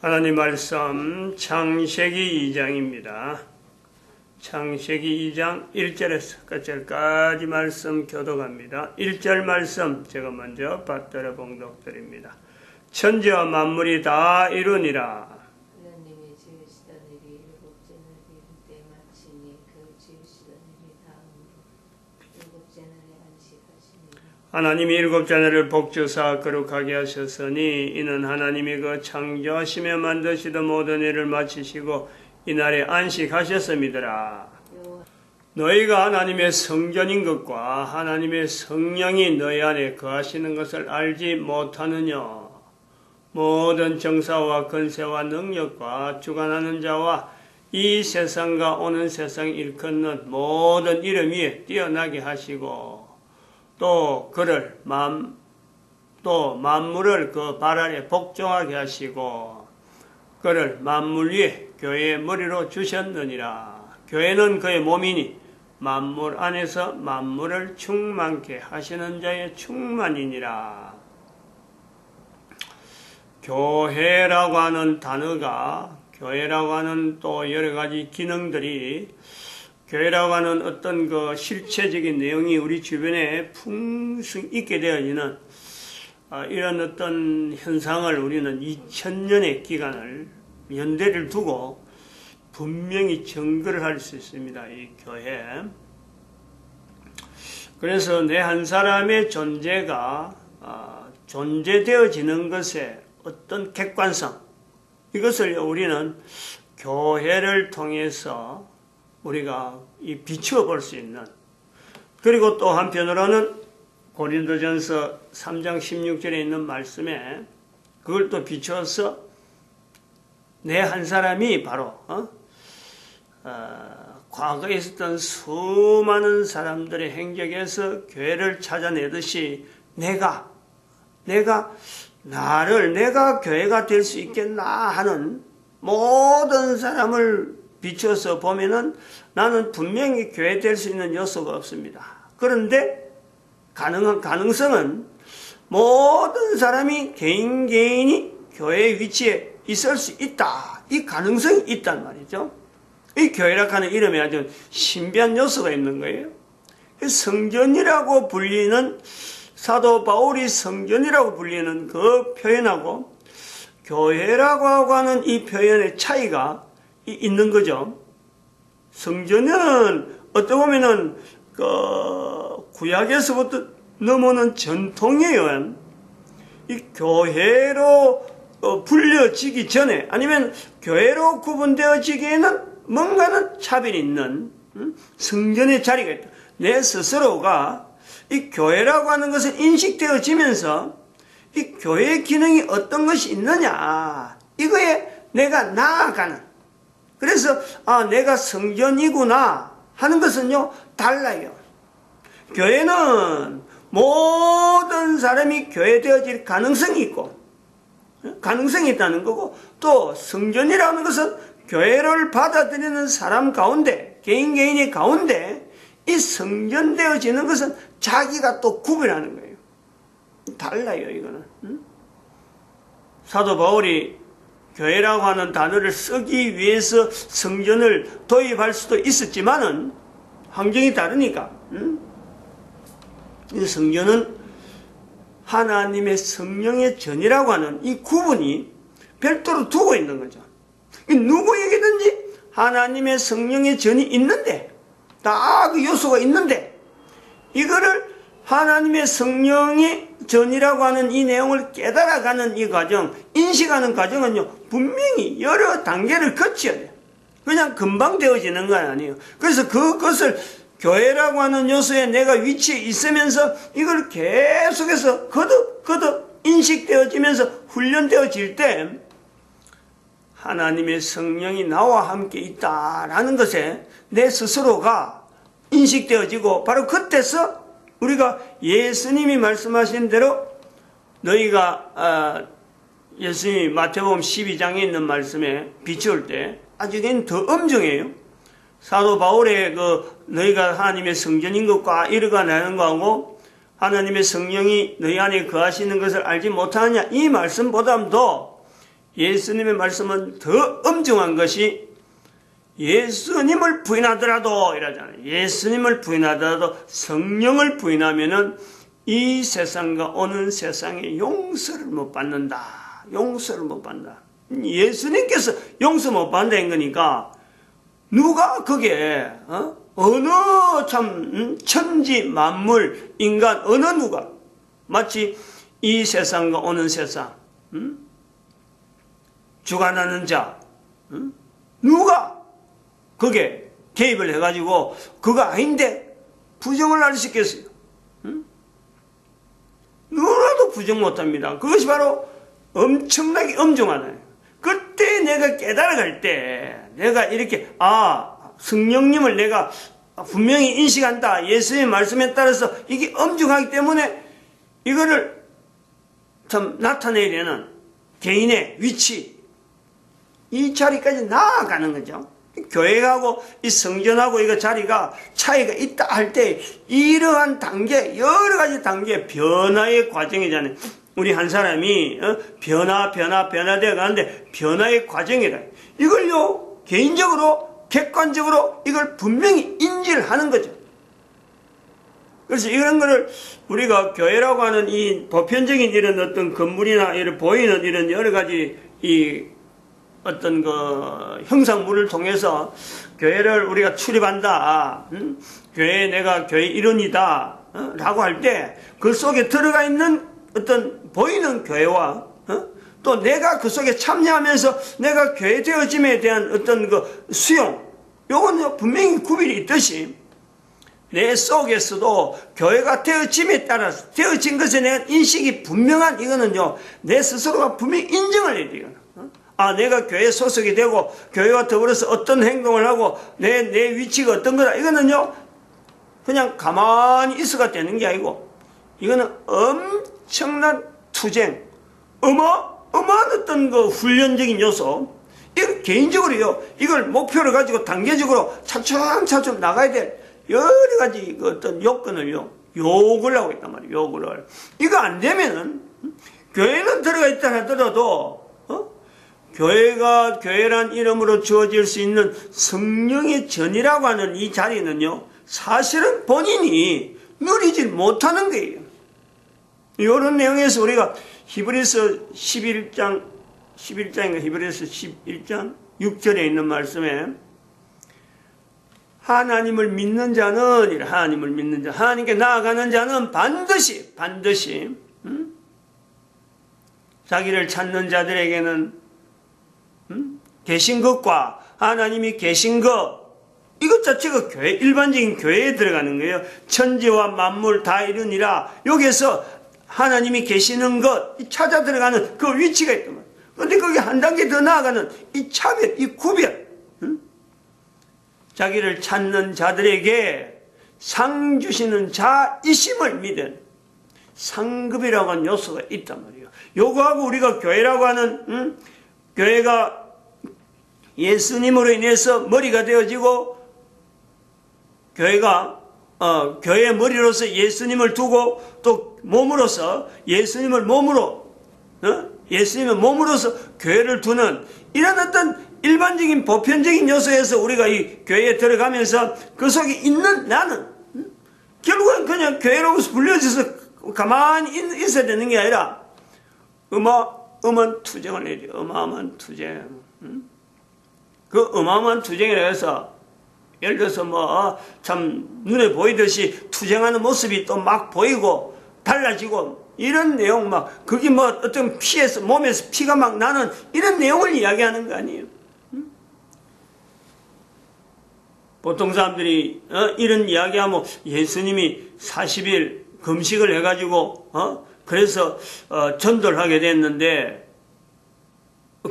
하나님 말씀 창세기 2장입니다. 창세기 2장 1절에서 끝절까지 말씀 교독합니다. 1절 말씀 제가 먼저 받들어 봉독드립니다. 천지와 만물이 다 이루니라. 하나님이 지으시던 일이 일곱째 날 이른 때 마치니 그 지으시던 일이 다음으로 일곱째 날에 안식하시니라. 하나님이 일곱째 날을 복주사 거룩하게 하셨으니 이는 하나님이 그 창조하시며 만드시던 모든 일을 마치시고 이날에 안식하셨음이더라. 너희가 하나님의 성전인 것과 하나님의 성령이 너희 안에 거하시는 것을 알지 못하느냐. 모든 정사와 권세와 능력과 주관하는 자와 이 세상과 오는 세상 일컫는 모든 이름 위에 뛰어나게 하시고 또 만물을 그 발 아래 복종하게 하시고 그를 만물 위에 교회의 머리로 주셨느니라. 교회는 그의 몸이니 만물 안에서 만물을 충만케 하시는 자의 충만이니라. 교회라고 하는 단어가, 교회라고 하는 또 여러 가지 기능들이, 교회라고 하는 어떤 그 실체적인 내용이 우리 주변에 풍성 있게 되어지는 이런 어떤 현상을 우리는 2000년의 기간을 연대를 두고 분명히 증거를 할 수 있습니다. 이 교회. 그래서 내 한 사람의 존재가 존재되어지는 것에 어떤 객관성, 이것을 우리는 교회를 통해서 우리가 비추어 볼 수 있는, 그리고 또 한편으로는 고린도전서 3장 16절에 있는 말씀에 그걸 또 비추어서 내 한 사람이 바로 과거에 있었던 수많은 사람들의 행적에서 교회를 찾아내듯이 내가 교회가 될 수 있겠나 하는 모든 사람을 비춰서 보면은 나는 분명히 교회 될 수 있는 요소가 없습니다. 그런데 가능성은 모든 사람이 개인이 교회의 위치에 있을 수 있다. 이 가능성이 있단 말이죠. 이 교회라고 하는 이름에 아주 신비한 요소가 있는 거예요. 성전이라고 불리는, 사도 바울이 성전이라고 불리는 그 표현하고 교회라고 하는 이 표현의 차이가 있는 거죠. 성전은 어떻게 보면은 구약에서부터 넘어오는 전통이에요. 이 교회로 불려지기 전에, 아니면 교회로 구분되어지기에는 뭔가는 차별이 있는 성전의 자리가 있다. 내 스스로가 이 교회라고 하는 것을 인식되어지면서 이 교회의 기능이 어떤 것이 있느냐, 이거에 내가 나아가는, 그래서 내가 성전이구나 하는 것은요 달라요. 교회는 모든 사람이 교회 되어질 가능성이 있고, 가능성이 있다는 거고, 또 성전이라는 것은 교회를 받아들이는 사람 가운데, 개인이 가운데 이 성전되어지는 것은 자기가 또 구별하는 거예요. 달라요, 이거는. 사도 바울이 교회라고 하는 단어를 쓰기 위해서 성전을 도입할 수도 있었지만은 환경이 다르니까. 이 성전은 하나님의 성령의 전이라고 하는 이 구분이 별도로 두고 있는 거죠. 누구에게든지 하나님의 성령의 전이 있는데, 다 그 요소가 있는데, 이거를 하나님의 성령의 전이라고 하는 이 내용을 깨달아가는 이 과정, 인식하는 과정은요 분명히 여러 단계를 거쳐야 돼요. 그냥 금방 되어지는 건 아니에요. 그래서 그것을 교회라고 하는 요소에 내가 위치에 있으면서 이걸 계속해서 거듭 인식되어지면서 훈련되어질 때 하나님의 성령이 나와 함께 있다라는 것에 내 스스로가 인식되어지고, 바로 그때서 우리가 예수님이 말씀하신 대로 너희가 예수님이 마태복음 12장에 있는 말씀에 비추을 때 아주 더 엄정해요. 사도 바울의 너희가 하나님의 성전인 것과 이르가나는 거하고 하나님의 성령이 너희 안에 거하시는 것을 알지 못하느냐, 이 말씀보다도 예수님의 말씀은 더 엄중한 것이 예수님을 부인하더라도 이러잖아요. 예수님을 부인하더라도 성령을 부인하면은 이 세상과 오는 세상에 용서를 못 받는다. 용서를 못 받는다. 예수님께서 용서 못 받는다는 거니까 누가 그게 어느 참 천지 만물 인간 어느 누가 마치 이 세상과 오는 세상 주관하는 자 누가 그게 개입을 해가지고 그거 아닌데 부정을 할 수 있겠어요? 누구라도 부정 못합니다. 그것이 바로 엄청나게 엄중하다. 그때 내가 깨달아갈 때 내가 이렇게 성령님을 내가 분명히 인식한다. 예수의 말씀에 따라서 이게 엄중하기 때문에 이거를 참 나타내야 되는 개인의 위치 이 자리까지 나아가는 거죠. 교회하고 이 성전하고 이거 자리가 차이가 있다 할 때 이러한 단계 여러 가지 단계 변화의 과정이잖아요. 우리 한 사람이 변화되어 가는데 변화의 과정이라 이걸요 개인적으로 객관적으로 이걸 분명히 인지를 하는 거죠. 그래서 이런 거를 우리가 교회라고 하는 이 보편적인 이런 어떤 건물이나 이런 보이는 이런 여러 가지 이 어떤 그 형상물을 통해서 교회를 우리가 출입한다. 교회 내가 교회 일원이다. 라고 할 때 그 속에 들어가 있는 어떤 보이는 교회와 또 내가 그 속에 참여하면서 내가 교회 되어짐에 대한 어떤 그 수용 요건 분명히 구별이 있듯이 내 속에서도 교회가 되어짐에 따라서 되어진 것에 대한 인식이 분명한 이거는요 내 스스로가 분명히 인정을 해야 돼요. 내가 교회 소속이 되고 교회와 더불어서 어떤 행동을 하고 내 위치가 어떤 거다 이거는요 그냥 가만히 있어가 되는 게 아니고 이거는 엄청난 투쟁 어마어마한 어떤 그 훈련적인 요소 이걸 개인적으로요 이걸 목표를 가지고 단계적으로 차츰차츰 나가야 될 여러 가지 그 어떤 요건을요 요구를 하고 있단 말이에요. 요구를 이거 안 되면은 교회는 들어가 있다 하더라도 교회가 교회란 이름으로 주어질 수 있는 성령의 전이라고 하는 이 자리는요 사실은 본인이 누리지 못하는 거예요. 이런 내용에서 우리가 히브리서 11장인가 히브리서 11장 6절에 있는 말씀에 하나님을 믿는 자는 하나님을 믿는 자 하나님께 나아가는 자는 반드시 자기를 찾는 자들에게는 계신 것과 하나님이 계신 것 이것 자체가 교회 일반적인 교회에 들어가는 거예요. 천지와 만물 다 이루니라 여기에서 하나님이 계시는 것 찾아 들어가는 그 위치가 있단 말이에요. 그런데 거기 한 단계 더 나아가는 이 차별 이 구별 자기를 찾는 자들에게 상 주시는 자이심을 믿은 상급이라고 하는 요소가 있단 말이에요. 요거하고 우리가 교회라고 하는 교회가 예수님으로 인해서 머리가 되어지고 교회가 교회의 머리로서 예수님을 두고 또 몸으로서 예수님을 몸으로서 교회를 두는 이런 어떤 일반적인 보편적인 요소에서 우리가 이 교회에 들어가면서 그 속에 있는 나는 결국은 그냥 교회로부터 불려져서 가만히 있어야 되는 게 아니라 어마어마한 투쟁을 해야 돼요. 어마어마한 투쟁. 그 어마어마한 투쟁이라 해서 예를 들어서 참 눈에 보이듯이 투쟁하는 모습이 또 막 보이고 달라지고 이런 내용 그게 어떤 피에서 몸에서 피가 막 나는 이런 내용을 이야기하는 거 아니에요. 보통 사람들이 이런 이야기하면 예수님이 40일 금식을 해가지고 그래서 전도를 하게 됐는데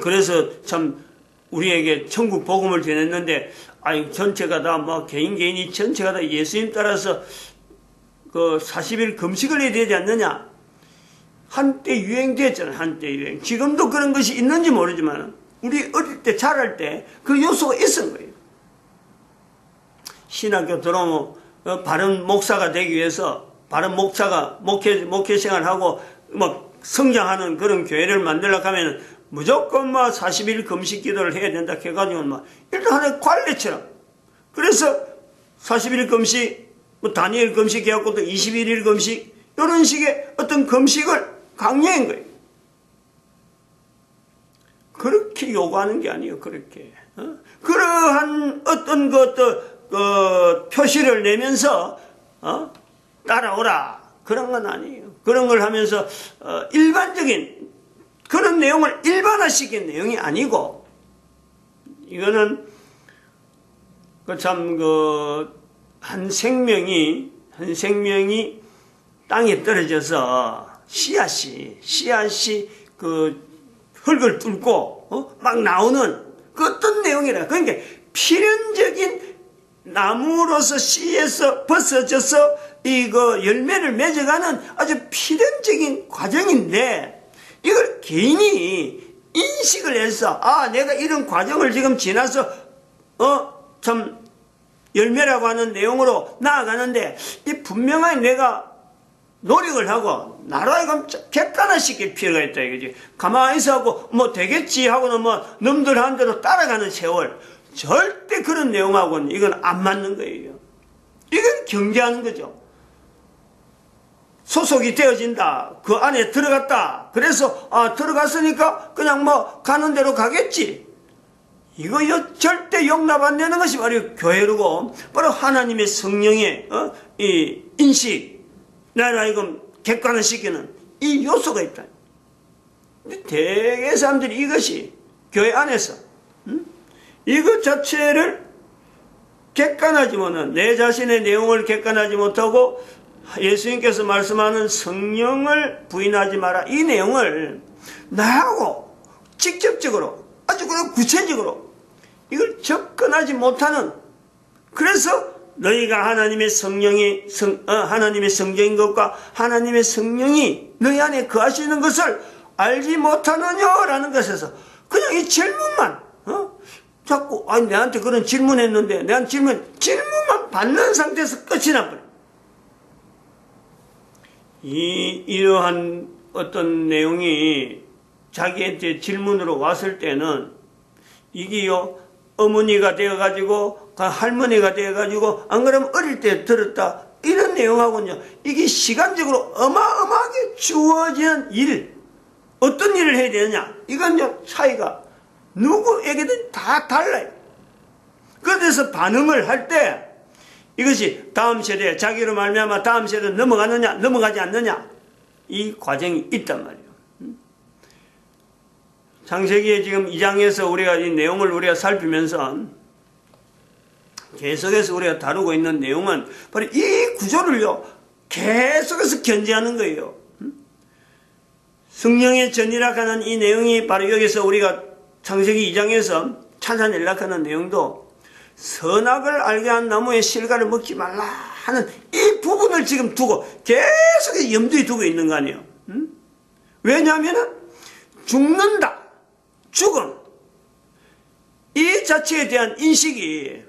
그래서 참 우리에게 천국 복음을 전했는데 전체가 다 개인이 전체가 다 예수님 따라서 그 40일 금식을 해야 되지 않느냐. 한때 유행됐잖아요. 한때 유행. 지금도 그런 것이 있는지 모르지만 우리 어릴 때 자랄 때 그 요소가 있은 거예요. 신학교 들어오면 바른 목사가 되기 위해서 바른 목사가 목회 생활하고 성장하는 그런 교회를 만들려고 하면 무조건 40일 금식 기도를 해야 된다 해가지고 일단 하나의 관례처럼. 그래서 40일 금식, 다니엘 금식 해갖고 또 21일 금식, 이런 식의 어떤 금식을 강요한 거예요. 그렇게 요구하는 게 아니에요, 그렇게. 그러한 어떤 표시를 내면서, 따라오라. 그런 건 아니에요. 그런 걸 하면서, 일반적인, 그런 내용을 일반화시킨 내용이 아니고, 이거는, 한 생명이 땅에 떨어져서 씨앗이 흙을 뚫고, 막 나오는 그 어떤 내용이라. 그러니까 필연적인 나무로서 씨에서 벗어져서 열매를 맺어가는 아주 필연적인 과정인데, 이걸 개인이 인식을 해서, 내가 이런 과정을 지금 지나서, 참, 열매라고 하는 내용으로 나아가는데, 이 분명하게 내가 노력을 하고, 나라에 가면 객관화시킬 필요가 있다, 이거지. 가만히 있어 하고, 되겠지 하고는 놈들 한 대로 따라가는 세월. 절대 그런 내용하고는 이건 안 맞는 거예요. 이건 경계하는 거죠. 소속이 되어진다. 그 안에 들어갔다. 그래서, 들어갔으니까 그냥 가는 대로 가겠지. 이거요, 절대 용납 안 되는 것이 바로 교회로고, 바로 하나님의 성령의, 이 인식, 나를 이거 객관화시키는 이 요소가 있다. 대개 사람들이 이것이 교회 안에서, 이것 자체를 객관하지 못하는, 내 자신의 내용을 객관하지 못하고, 예수님께서 말씀하는 성령을 부인하지 마라. 이 내용을 나하고 직접적으로, 아주 그런 구체적으로, 이걸 접근하지 못하는, 그래서 너희가 하나님의 하나님의 성령인 것과 하나님의 성령이 너희 안에 거하시는 것을 알지 못하느냐라는 것에서 그냥 이 질문만, 자꾸, 내한테 그런 질문했는데, 내한 질문만 받는 상태에서 끝이 나버려. 이러한 어떤 내용이 자기한테 질문으로 왔을 때는, 이게요, 어머니가 되어가지고, 할머니가 되어가지고, 안 그러면 어릴 때 들었다. 이런 내용하고는요, 이게 시간적으로 어마어마하게 주어지는 일, 어떤 일을 해야 되느냐. 이건요, 차이가 누구에게든 다 달라요. 그래서 반응을 할 때, 이것이 다음 세대, 자기로 말미암아 다음 세대 넘어가느냐, 넘어가지 않느냐, 이 과정이 있단 말이에요. 창세기에 지금 2장에서 우리가 이 내용을 우리가 살피면서 계속해서 우리가 다루고 있는 내용은 바로 이 구조를요, 계속해서 견지하는 거예요. 성령의 전이라 하는 이 내용이 바로 여기서 우리가 창세기 2장에서 찾아내려고 하는 내용도 선악을 알게 한 나무의 실과를 먹지 말라 하는 이 부분을 지금 두고 계속 염두에 두고 있는 거 아니에요. 왜냐하면 죽는다, 죽음, 이 자체에 대한 인식이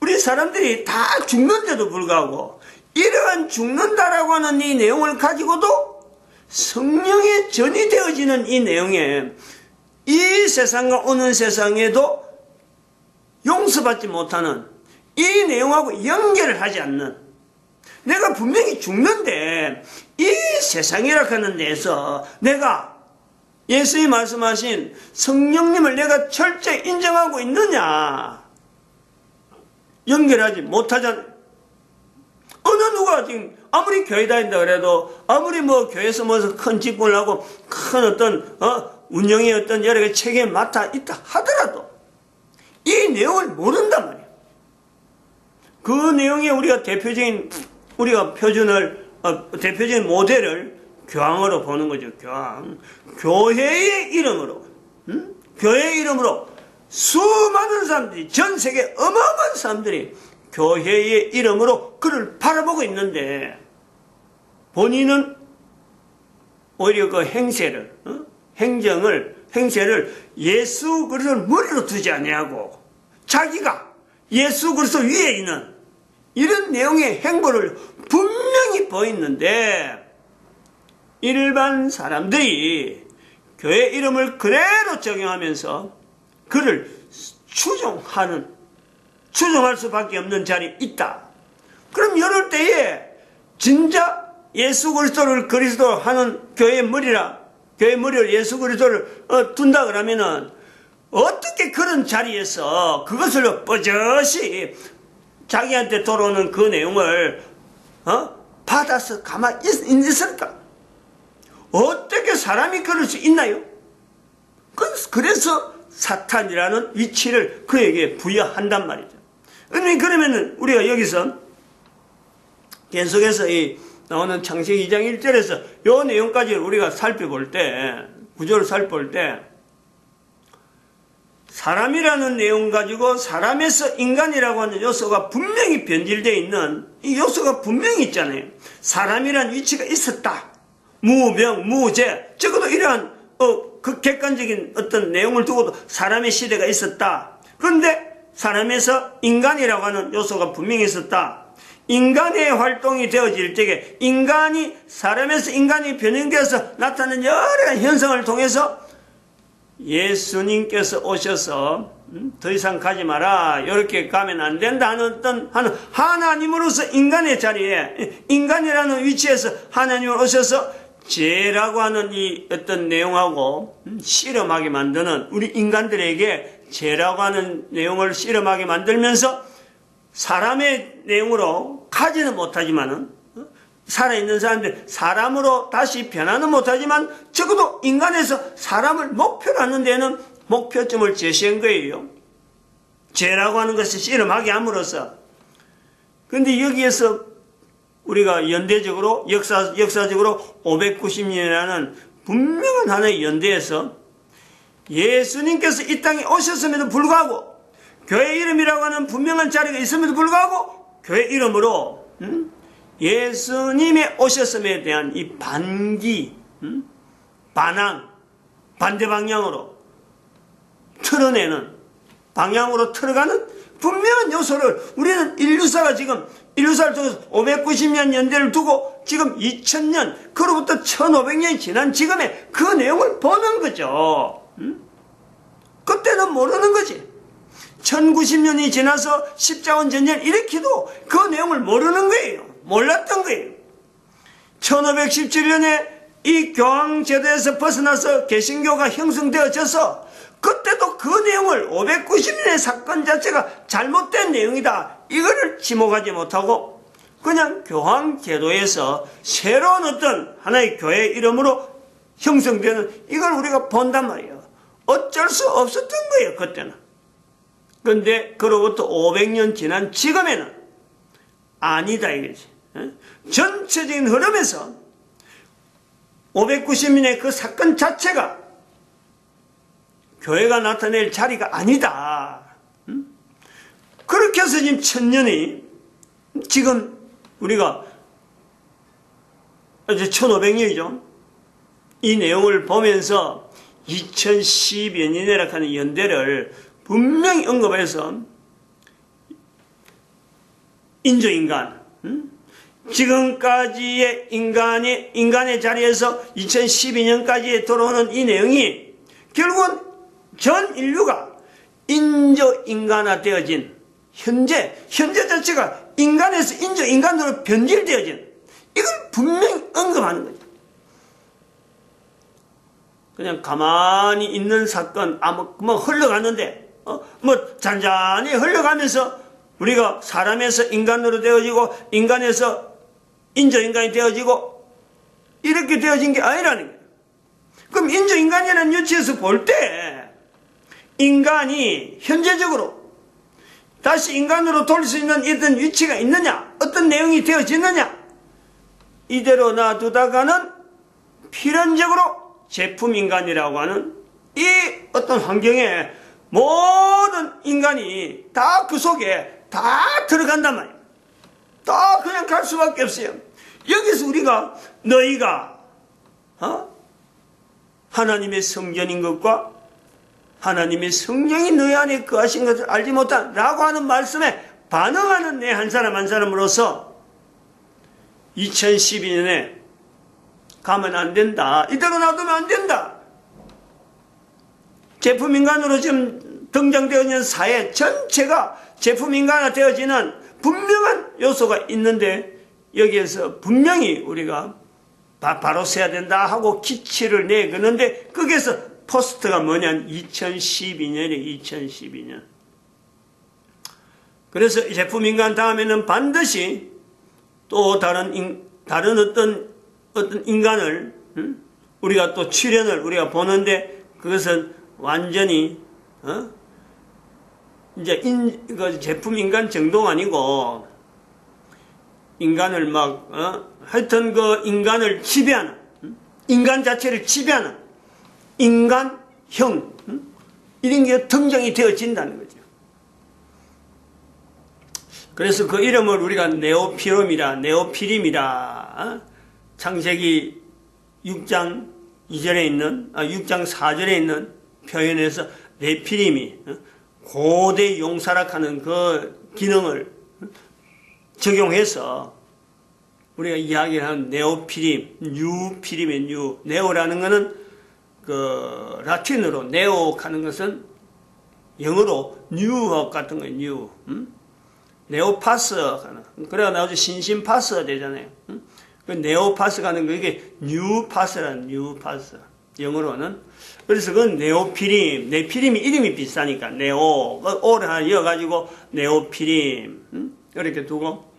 우리 사람들이 다 죽는데도 불구하고 이러한 죽는다라고 하는 이 내용을 가지고도 성령의 전이 되어지는 이 내용에, 이 세상과 오는 세상에도 용서받지 못하는 이 내용하고 연결을 하지 않는, 내가 분명히 죽는데 이 세상이라 하는 데에서 내가 예수님이 말씀하신 성령님을 내가 철저히 인정하고 있느냐, 연결하지 못하잖아요. 어느 누가 지금 아무리 교회 다닌다 그래도, 아무리 교회에서 큰 직분을 하고 큰 어떤 운영의 어떤 여러 가지 책임을 맡아 있다 하더라도 이 내용을 모른단 말이에요. 그 내용에 우리가 대표적인 대표적인 모델을 교황으로 보는 거죠. 교황. 교회의 이름으로, 교회의 이름으로 수많은 사람들이, 전 세계 어마어마한 사람들이 교회의 이름으로 그를 바라보고 있는데, 본인은 오히려 그 행세를 예수 그리스도를 머리로 두지 아니하고 자기가 예수 그리스도 위에 있는 이런 내용의 행보를 분명히 보이는데, 일반 사람들이 교회 이름을 그대로 적용하면서 그를 추종할 수밖에 없는 자리에 있다. 그럼 이럴 때에 진짜 예수 그리스도를 그리스도 하는 교회의 머리를 예수 그리스도를 둔다 그러면은 어떻게 그런 자리에서 그것을 버젓이 자기한테 돌아오는 그 내용을 받아서 가만히 있을까? 어떻게 사람이 그럴 수 있나요? 그래서 사탄이라는 위치를 그에게 부여한단 말이죠. 그러면 우리가 여기서 계속해서 나오는 창세기 2장 1절에서 이 내용까지 우리가 살펴볼 때, 구조를 살펴볼 때, 사람이라는 내용 가지고 사람에서 인간이라고 하는 요소가 분명히 변질되어 있는 이 요소가 분명히 있잖아요. 사람이라는 위치가 있었다. 무병, 무죄. 적어도 이러한 그 객관적인 어떤 내용을 두고도 사람의 시대가 있었다. 그런데 사람에서 인간이라고 하는 요소가 분명히 있었다. 인간의 활동이 되어질 때에 사람에서 인간이 변형되어서 나타나는 여러 현상을 통해서 예수님께서 오셔서 더 이상 가지 마라, 이렇게 가면 안 된다 하는 하나님으로서 인간의 자리에, 인간이라는 위치에서 하나님을 오셔서 죄라고 하는 이 어떤 내용하고 씨름하게 만드는, 우리 인간들에게 죄라고 하는 내용을 씨름하게 만들면서 사람의 내용으로 가지는 못하지만은, 살아있는 사람들 사람으로 다시 변화는 못하지만 적어도 인간에서 사람을 목표로 하는 데는 목표점을 제시한 거예요. 죄라고 하는 것을 씨름하게 함으로써. 그런데 여기에서 우리가 연대적으로 역사적으로 590년이라는 분명한 하나의 연대에서 예수님께서 이 땅에 오셨음에도 불구하고 교회 이름이라고 하는 분명한 자리가 있음에도 불구하고 교회 이름으로 예수님의 오셨음에 대한 이 반기, 반항, 반대 방향으로 틀어내는, 방향으로 틀어가는 분명한 요소를 우리는 인류사를 통해서 590년 연대를 두고 지금 2000년, 그로부터 1500년이 지난 지금의 그 내용을 보는 거죠. 그때는 모르는 거지. 1090년이 지나서 십자군 전쟁을 일으키도 그 내용을 모르는 거예요. 몰랐던 거예요. 1517년에 이 교황제도에서 벗어나서 개신교가 형성되어져서 그때도 그 내용을 590년의 사건 자체가 잘못된 내용이다, 이거를 지목하지 못하고 그냥 교황제도에서 새로운 어떤 하나의 교회 이름으로 형성되는 이걸 우리가 본단 말이에요. 어쩔 수 없었던 거예요, 그때는. 그런데 그로부터 500년 지난 지금에는 아니다 이거지. 전체적인 흐름에서 590년의 그 사건 자체가 교회가 나타낼 자리가 아니다. 그렇게 해서 지금 1000년이 지금 우리가 이제 1500년이죠. 이 내용을 보면서 2012년 이내라 하는 연대를 분명히 언급해서 인조인간, 지금까지의 인간의 자리에서 2012년까지에 들어오는 이 내용이 결국은 전 인류가 인조인간화 되어진 현재 자체가 인간에서 인조인간으로 변질되어진, 이걸 분명히 언급하는 거죠. 그냥 가만히 있는 사건, 뭐 흘러가는데, 잔잔히 흘러가면서 우리가 사람에서 인간으로 되어지고, 인간에서 인조인간이 되어지고, 이렇게 되어진 게 아니라는 거예요. 그럼 인조인간이라는 위치에서 볼 때, 인간이 현재적으로 다시 인간으로 돌릴 수 있는 어떤 위치가 있느냐, 어떤 내용이 되어지느냐, 이대로 놔두다가는 필연적으로 제품인간이라고 하는 이 어떤 환경에 모든 인간이 다 그 속에 다 들어간단 말이에요. 다 그냥 갈 수밖에 없어요. 여기서 우리가 너희가 하나님의 성전인 것과 하나님의 성령이 너희 안에 거하신 것을 알지 못한 라고 하는 말씀에 반응하는 내 한 사람 한 사람으로서 2012년에 가면 안 된다, 이대로 놔두면 안 된다, 제품인간으로 지금 등장되어 있는 사회 전체가 제품인간화 되어지는 분명한 요소가 있는데 여기에서 분명히 우리가 바로 세야 된다 하고 기치를 내거는데 거기에서 포스트가 뭐냐 2012년이에요. 2012년. 그래서 제품인간 다음에는 반드시 또 다른 어떤 인간을 우리가 또 출현을 우리가 보는데 그것은 완전히 이제 제품 인간 정도가 아니고 인간을 막 하여튼 그 인간을 지배하는 인간 자체를 지배하는 인간형 이런 게 등장이 되어진다는 거죠. 그래서 그 이름을 우리가 네오피림이라 창세기 6장 2절에 있는 6장 4절에 있는 표현에서 네피림이 고대 용사락하는 그 기능을 적용해서 우리가 이야기를 하는 네오피림, 뉴피림의 뉴. 네오라는 것은 그 라틴어로 네오하는 것은 영어로 뉴업 같은 거예요. 뉴. 네오파스 하는. 그래야 나오죠. 신신파스가 되잖아요. 그 네오파스가 하는 거 이게 뉴파스라는 뉴파스. 영어로는. 그래서 그건 네오피림. 네피림이 이름이 비슷하니까 네오. 오를 하나 이어가지고 네오피림. 이렇게 두고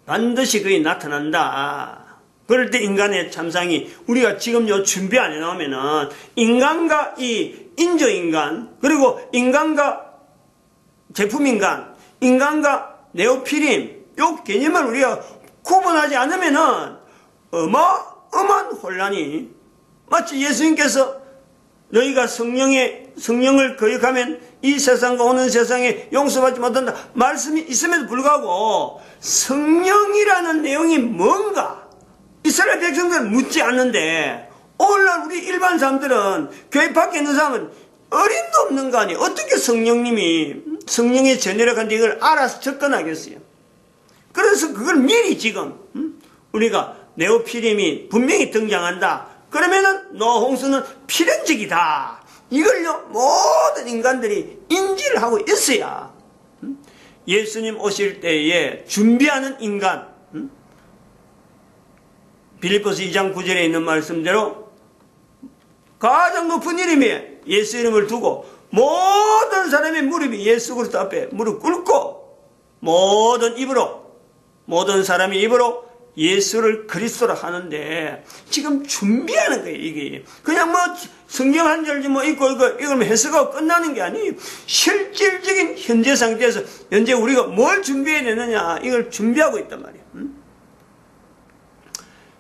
반드시 그게 나타난다. 그럴 때 인간의 참상이 우리가 지금 요 준비 안 해놓으면은 인간과 이 인조인간 그리고 인간과 제품인간 인간과 네오피림 요 개념을 우리가 구분하지 않으면은 어마어마한 혼란이 마치 예수님께서 너희가 성령을 거역하면 이 세상과 오는 세상에 용서받지 못한다 말씀이 있음에도 불구하고 성령이라는 내용이 뭔가 이스라엘 백성들은 묻지 않는데 오늘날 우리 일반 사람들은 교회 밖에 있는 사람은 어림도 없는 거 아니에요. 어떻게 성령의 전해력 한데 이걸 알아서 접근하겠어요. 그래서 그걸 미리 지금 우리가 네오피림이 분명히 등장한다. 그러면은 노홍수는 필연적이다. 이걸요 모든 인간들이 인지를 하고 있어야 예수님 오실 때에 준비하는 인간 빌립보서 2장 9절에 있는 말씀대로 가장 높은 이름이 예수 이름을 두고 모든 사람의 무릎이 예수 그리스도 앞에 무릎 꿇고 모든 사람의 입으로 예수를 그리스도라 하는데 지금 준비하는 거예요. 이게 그냥 성경 한 절 읽고 이걸 해석하고 끝나는 게 아니에요. 실질적인 현재 상태에서 현재 우리가 뭘 준비해야 되느냐 이걸 준비하고 있단 말이에요.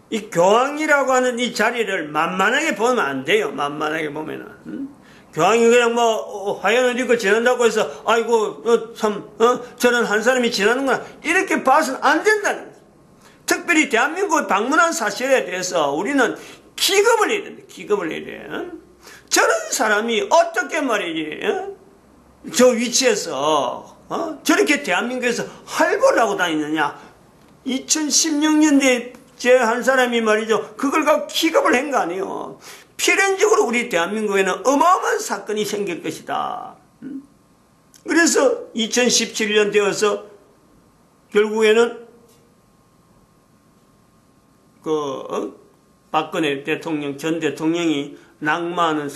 이 교황이라고 하는 이 자리를 만만하게 보면 안 돼요. 만만하게 보면은 교황이 그냥 화연을 입고 지난다고 해서 아이고 저는 한 사람이 지나는구나 이렇게 봐서는 안 된다는 거예요. 특별히 대한민국에 방문한 사실에 대해서 우리는 기겁을 해야 된다. 기겁을 해야 돼. 저런 사람이 어떻게 말이지 저 위치에서 저렇게 대한민국에서 활보를 하고 다니느냐. 2016년대에 제 한 사람이 말이죠. 그걸 갖고 기겁을 한 거 아니에요. 필연적으로 우리 대한민국에는 어마어마한 사건이 생길 것이다. 그래서 2017년 되어서 결국에는 박근혜 대통령, 전 대통령이 낙마하는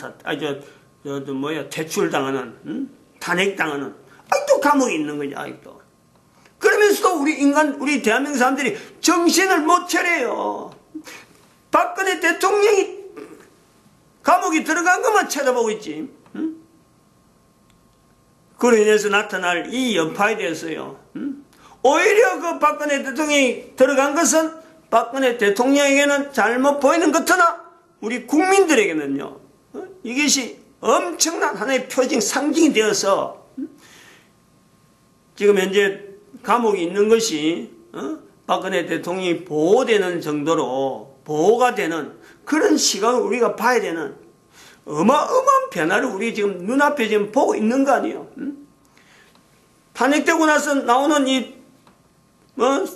퇴출당하는, 탄핵당하는, 아직도 감옥에 있는 거지, 아직도. 그러면서도 우리 대한민국 사람들이 정신을 못 차려요. 박근혜 대통령이 감옥에 들어간 것만 쳐다보고 있지. 그로 인해서 나타날 이 여파에 대해서요. 오히려 그 박근혜 대통령이 들어간 것은 박근혜 대통령에게는 잘못 보이는 것 같으나 우리 국민들에게는요. 이것이 엄청난 하나의 표징, 상징이 되어서 지금 현재 감옥에 있는 것이 박근혜 대통령이 보호되는 정도로 보호가 되는 그런 시각을 우리가 봐야 되는 어마어마한 변화를 우리 지금 눈앞에 지금 보고 있는 거 아니에요. 탄핵되고 나서 나오는 이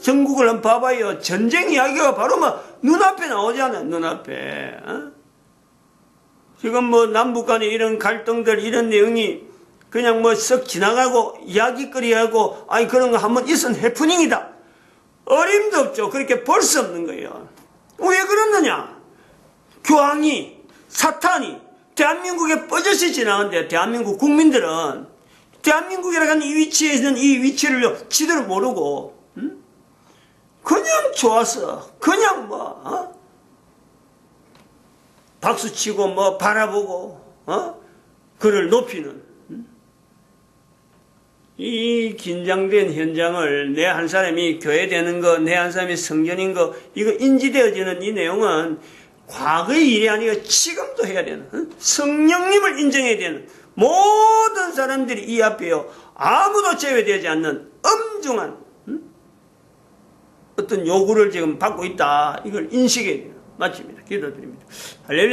전국을 한번 봐봐요. 전쟁 이야기가 바로 눈앞에 나오잖아요. 눈앞에. 지금 뭐 남북 간의 이런 갈등들, 이런 내용이 그냥 뭐 썩 지나가고 이야기거리하고 아니 그런 거 한번 있은 해프닝이다. 어림도 없죠. 그렇게 볼 수 없는 거예요. 왜 그러느냐? 교황이, 사탄이 대한민국에 뻗어서 지나는데 대한민국 국민들은 대한민국이라고 하는 이 위치에 있는 이 위치를 지도를 모르고 그냥 좋아서 그냥 박수치고 바라보고 그를 높이는 이 긴장된 현장을 내 한 사람이 교회 되는 거, 내 한 사람이 성전인 거, 이거 인지되어지는 이 내용은 과거의 일이 아니고 지금도 해야 되는, 성령님을 인정해야 되는 모든 사람들이 이 앞에요. 아무도 제외되지 않는 엄중한 어떤 요구를 지금 받고 있다. 이걸 인식해야 돼요. 마칩니다. 기도드립니다. 할렐루야.